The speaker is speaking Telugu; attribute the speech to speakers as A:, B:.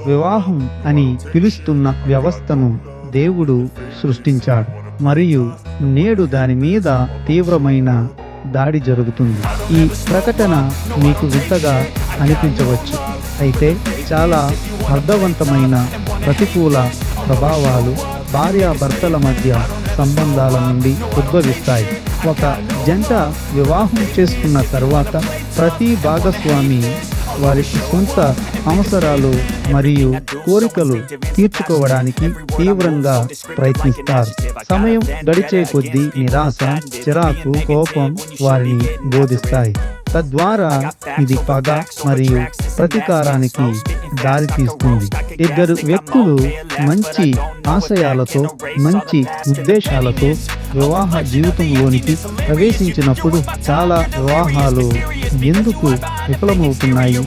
A: వివాహం అని పిలుస్తున్న వ్యవస్థను దేవుడు సృష్టించాడు మరియు నేడు దాని మీద తీవ్రమైన దాడి జరుగుతుంది. ఈ ప్రకటన మీకు వింతగా అనిపించవచ్చు, అయితే చాలా అర్థవంతమైన ప్రతికూల ప్రభావాలు భార్యాభర్తల మధ్య సంబంధాల నుండి ఉద్భవిస్తాయి. ఒక జంట వివాహం చేసుకున్న తర్వాత ప్రతి భాగస్వామి వారికి సొంత అవసరాలు మరియు కోరికలు తీర్చుకోవడానికి తీవ్రంగా ప్రయత్నిస్తారు. సమయం గడిచే కొద్దీ నిరాశ, చిరాకు, కోపం వారిని బోధిస్తాయి. తద్వారా ఇది పగ మరియు ప్రతీకారానికి దారితీస్తుంది. ఇద్దరు వ్యక్తులు మంచి ఆశయాలతో, మంచి ఉద్దేశాలతో వివాహ జీవితంలోనికి ప్రవేశించినప్పుడు చాలా వివాహాలు ఎందుకు విఫలమవుతున్నాయి?